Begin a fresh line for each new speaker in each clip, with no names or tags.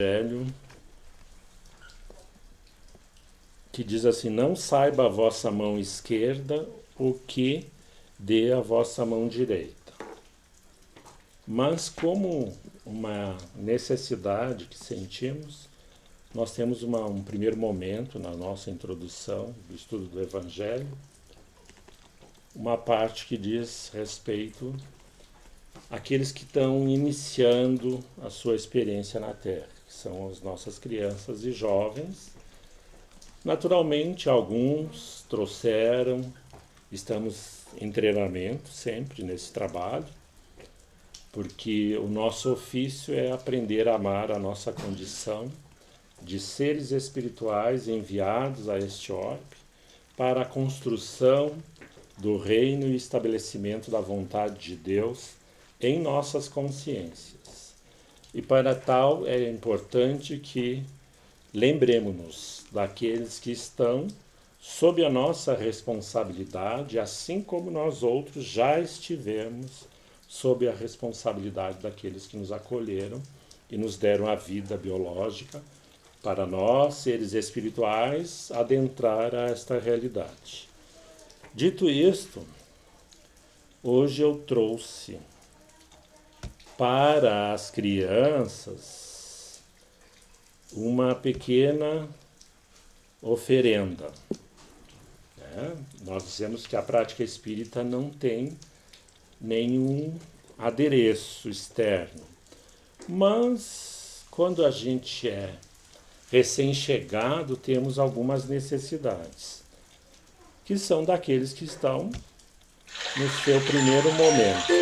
Evangelho, que diz assim: não saiba a vossa mão esquerda o que dê a vossa mão direita. Mas como uma necessidade que sentimos, nós temos um primeiro momento na nossa introdução do estudo do Evangelho, uma parte que diz respeito àqueles que estão iniciando a sua experiência na Terra, que são as nossas crianças e jovens. Naturalmente, alguns trouxeram, estamos em treinamento sempre nesse trabalho, porque o nosso ofício é aprender a amar a nossa condição de seres espirituais enviados a este orbe para a construção do reino e estabelecimento da vontade de Deus em nossas consciências. E para tal é importante que lembremos-nos daqueles que estão sob a nossa responsabilidade, assim como nós outros já estivemos sob a responsabilidade daqueles que nos acolheram e nos deram a vida biológica para nós, seres espirituais, adentrar a esta realidade. Dito isto, hoje eu trouxe para as crianças uma pequena oferenda. Nós dizemos que a prática espírita não tem nenhum adereço externo, mas quando a gente é recém-chegado, temos algumas necessidades, que são daqueles que estão no seu primeiro momento.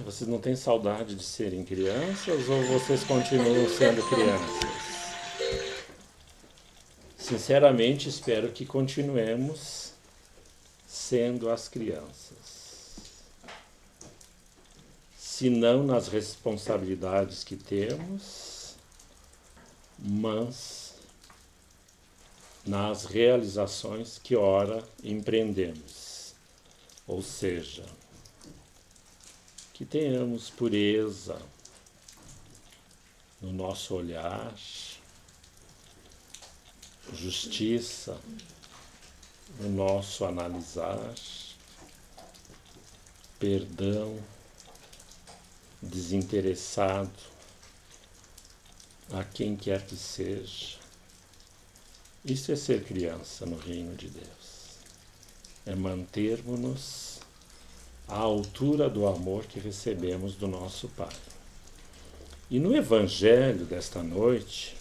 Vocês não têm saudade de serem crianças ou vocês continuam sendo crianças? Sinceramente, espero que continuemos sendo as crianças. Se não nas responsabilidades que temos, mas nas realizações que ora empreendemos. Ou seja, que tenhamos pureza no nosso olhar, justiça no nosso analisar, perdão desinteressado a quem quer que seja. Isso é ser criança no reino de Deus. É mantermos-nos à altura do amor que recebemos do nosso Pai. E no Evangelho desta noite,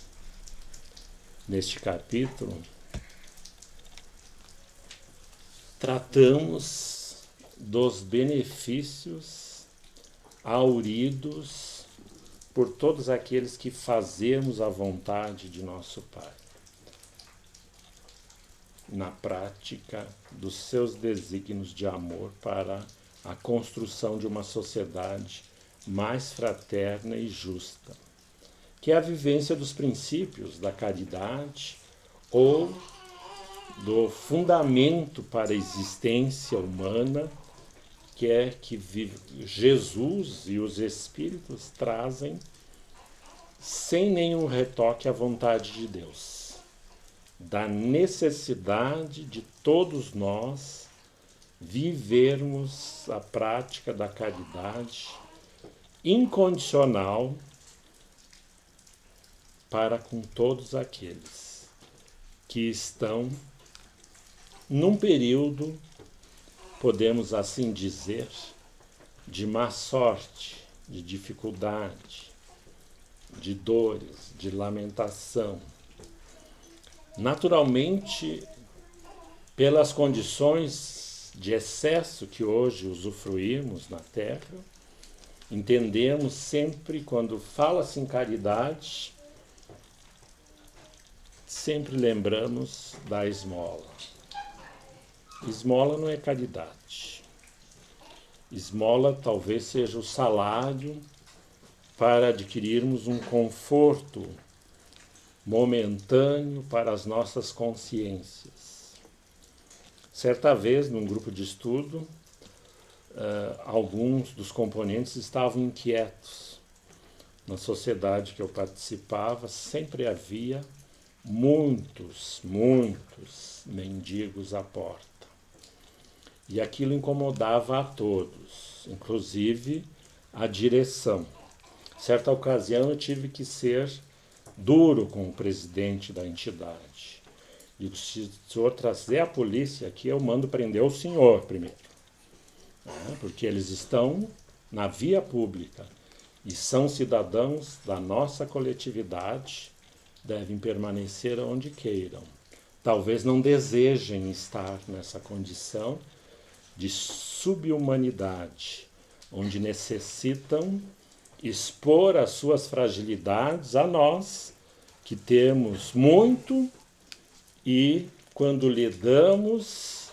neste capítulo, tratamos dos benefícios auridos por todos aqueles que fazemos a vontade de nosso Pai. na prática dos seus desígnios de amor para a construção de uma sociedade mais fraterna e justa, que é a vivência dos princípios da caridade ou do fundamento para a existência humana, que é que Jesus e os Espíritos trazem sem nenhum retoque à vontade de Deus, da necessidade de todos nós vivermos a prática da caridade incondicional para com todos aqueles que estão num período, podemos assim dizer, de má sorte, de dificuldade, de dores, de lamentação. Naturalmente, pelas condições de excesso que hoje usufruímos na Terra, entendemos sempre, quando fala-se em caridade, sempre lembramos da esmola. Esmola não é caridade. Esmola talvez seja o salário para adquirirmos um conforto momentâneo para as nossas consciências. Certa vez, num grupo de estudo, alguns dos componentes estavam inquietos. Na sociedade que eu participava, sempre havia muitos mendigos à porta. E aquilo incomodava a todos, inclusive a direção. Certa ocasião eu tive que ser duro com o presidente da entidade. Digo, se o senhor trazer a polícia aqui, eu mando prender o senhor primeiro. Porque eles estão na via pública e são cidadãos da nossa coletividade, devem permanecer onde queiram. Talvez não desejem estar nessa condição de subhumanidade, onde necessitam expor as suas fragilidades a nós, que temos muito, e quando lhe damos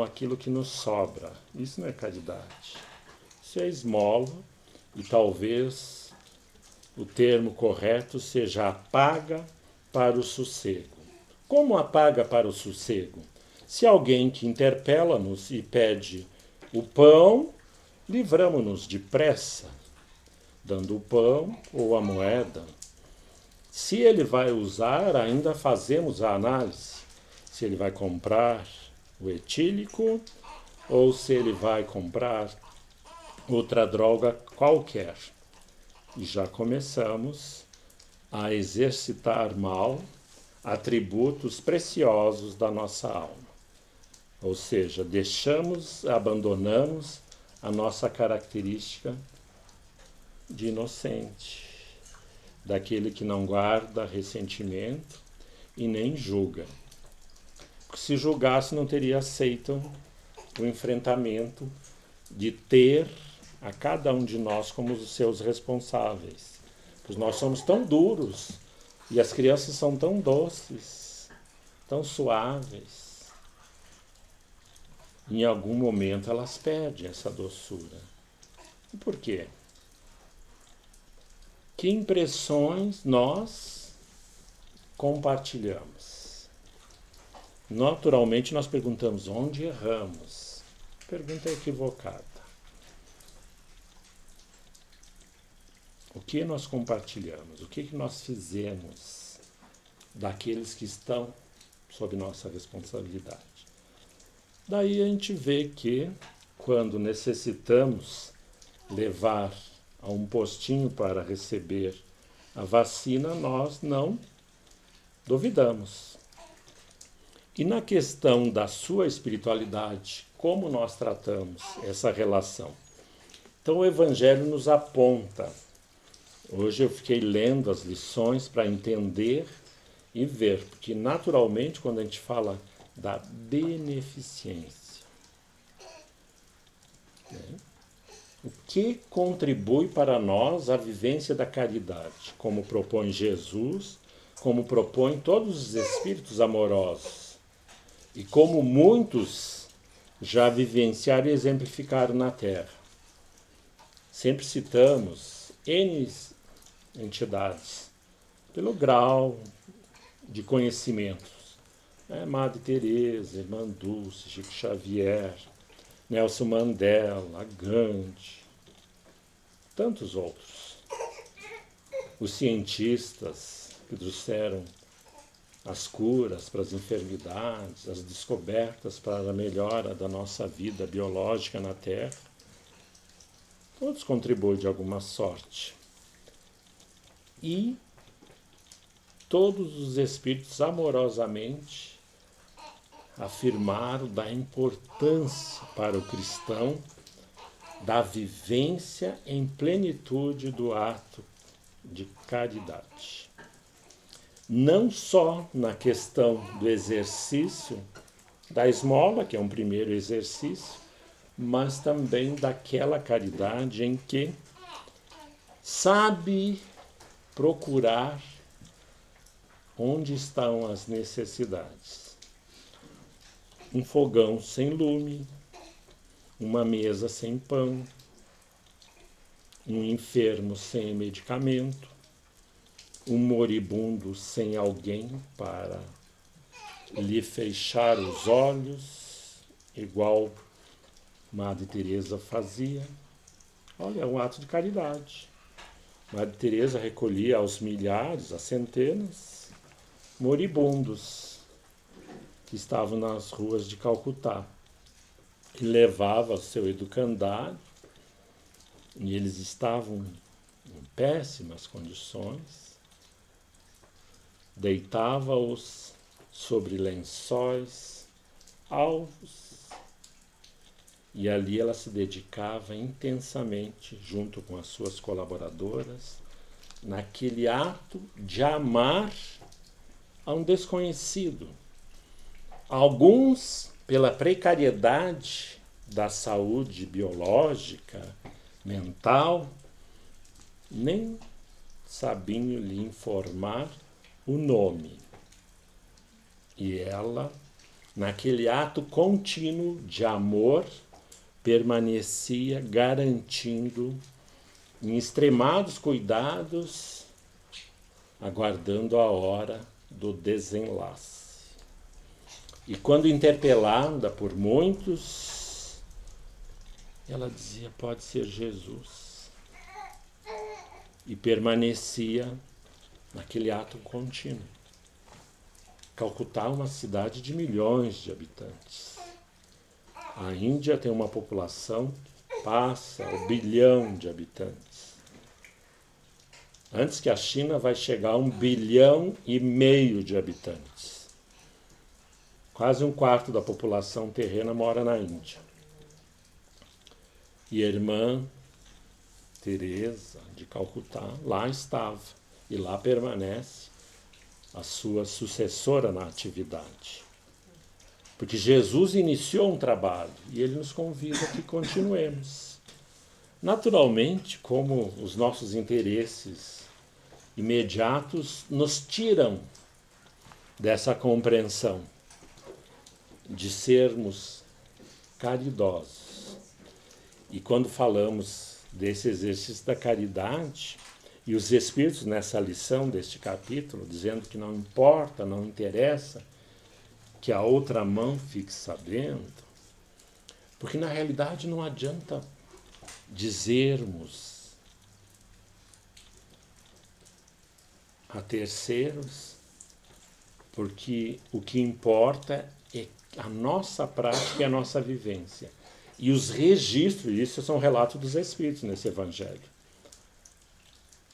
aquilo que nos sobra. Isso não é caridade. Isso é esmola, e talvez o termo correto seja a paga para o sossego. Como a paga para o sossego? Se alguém que interpela-nos e pede o pão, livramo-nos depressa, dando o pão ou a moeda. Se ele vai usar, ainda fazemos a análise. Se ele vai comprar o etílico ou se ele vai comprar outra droga qualquer. E já começamos a exercitar mal atributos preciosos da nossa alma. Ou seja, abandonamos a nossa característica de inocente, daquele que não guarda ressentimento e nem julga. Porque se julgasse, não teria aceito o enfrentamento de ter a cada um de nós como os seus responsáveis. Pois nós somos tão duros e as crianças são tão doces, tão suaves. Em algum momento elas perdem essa doçura. E por quê? Que impressões nós compartilhamos? Naturalmente nós perguntamos onde erramos. Pergunta equivocada. O que nós compartilhamos? O que nós fizemos daqueles que estão sob nossa responsabilidade? Daí a gente vê que, quando necessitamos levar a um postinho para receber a vacina, nós não duvidamos. E na questão da sua espiritualidade, como nós tratamos essa relação? Então o Evangelho nos aponta. Hoje eu fiquei lendo as lições para entender e ver, porque naturalmente quando a gente fala da beneficência, o que contribui para nós a vivência da caridade, como propõe Jesus, como propõem todos os espíritos amorosos, e como muitos já vivenciaram e exemplificaram na Terra. Sempre citamos N entidades, pelo grau de conhecimentos. Madre Teresa, Irmã Dulce, Chico Xavier, Nelson Mandela, Gandhi, tantos outros. Os cientistas que trouxeram as curas para as enfermidades, as descobertas para a melhora da nossa vida biológica na Terra, todos contribuem de alguma sorte. E todos os espíritos amorosamente afirmaram da importância para o cristão da vivência em plenitude do ato de caridade. Não só na questão do exercício da esmola, que é um primeiro exercício, mas também daquela caridade em que sabe procurar onde estão as necessidades. Um fogão sem lume, uma mesa sem pão, um enfermo sem medicamento, um moribundo sem alguém para lhe fechar os olhos, igual Madre Teresa fazia. Olha, é um ato de caridade. Madre Teresa recolhia aos milhares, às centenas, moribundos que estavam nas ruas de Calcutá e levava ao seu educandário, e eles estavam em péssimas condições, deitava-os sobre lençóis alvos, e ali ela se dedicava intensamente, junto com as suas colaboradoras, naquele ato de amar a um desconhecido. Alguns, pela precariedade da saúde biológica, mental, nem sabiam lhe informar o nome. E ela, naquele ato contínuo de amor, permanecia garantindo, em extremados cuidados, aguardando a hora do desenlace. E quando interpelada por muitos, ela dizia, pode ser Jesus. E permanecia naquele ato contínuo. Calcutá é uma cidade de milhões de habitantes. A Índia tem uma população que passa o 1 bilhão de habitantes. Antes que a China vai chegar a 1,5 bilhão de habitantes. Quase um quarto da população terrena mora na Índia. E a irmã Teresa de Calcutá lá estava. E lá permanece a sua sucessora na atividade. Porque Jesus iniciou um trabalho e ele nos convida que continuemos. Naturalmente, como os nossos interesses imediatos nos tiram dessa compreensão de sermos caridosos. E quando falamos desse exercício da caridade, e os Espíritos nessa lição deste capítulo, dizendo que não importa, não interessa que a outra mão fique sabendo, porque na realidade não adianta dizermos a terceiros, porque o que importa é a nossa prática e a nossa vivência. E os registros, isso são relatos dos Espíritos nesse Evangelho,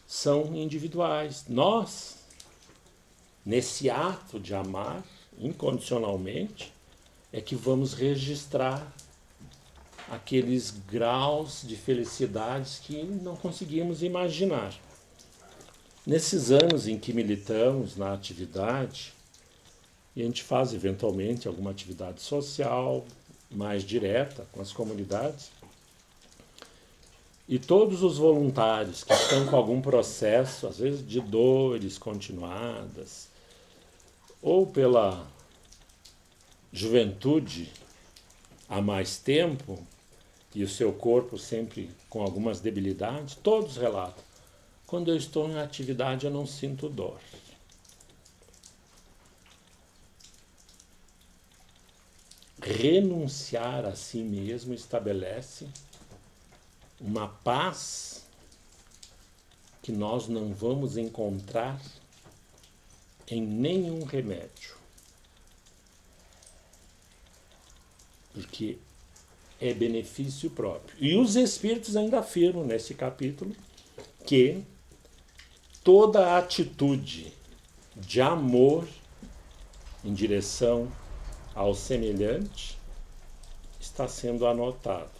são individuais. Nós, nesse ato de amar incondicionalmente, é que vamos registrar aqueles graus de felicidades que não conseguimos imaginar. Nesses anos em que militamos na atividade, e a gente faz eventualmente alguma atividade social mais direta com as comunidades, e todos os voluntários que estão com algum processo, às vezes de dores continuadas, ou pela juventude há mais tempo e o seu corpo sempre com algumas debilidades, todos relatam. Quando eu estou em atividade, eu não sinto dor. Renunciar a si mesmo estabelece uma paz que nós não vamos encontrar em nenhum remédio. Porque é benefício próprio. E os espíritos ainda afirmam nesse capítulo que toda atitude de amor em direção ao semelhante está sendo anotado.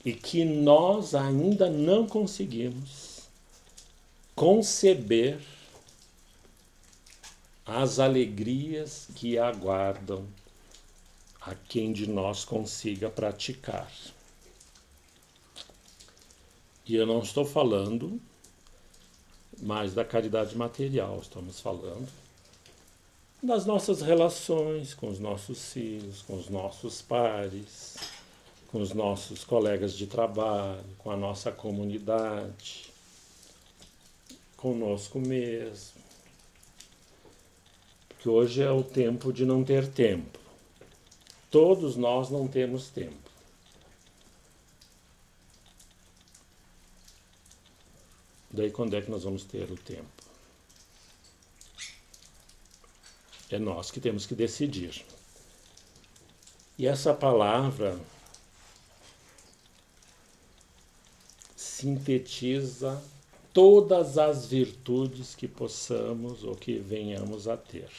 E que nós ainda não conseguimos conceber as alegrias que aguardam a quem de nós consiga praticar. E eu não estou falando mais da caridade material, estamos falando das nossas relações com os nossos filhos, com os nossos pares, com os nossos colegas de trabalho, com a nossa comunidade, conosco mesmo. Porque hoje é o tempo de não ter tempo. Todos nós não temos tempo. Daí quando é que nós vamos ter o tempo? É nós que temos que decidir. E essa palavra sintetiza todas as virtudes que possamos ou que venhamos a ter.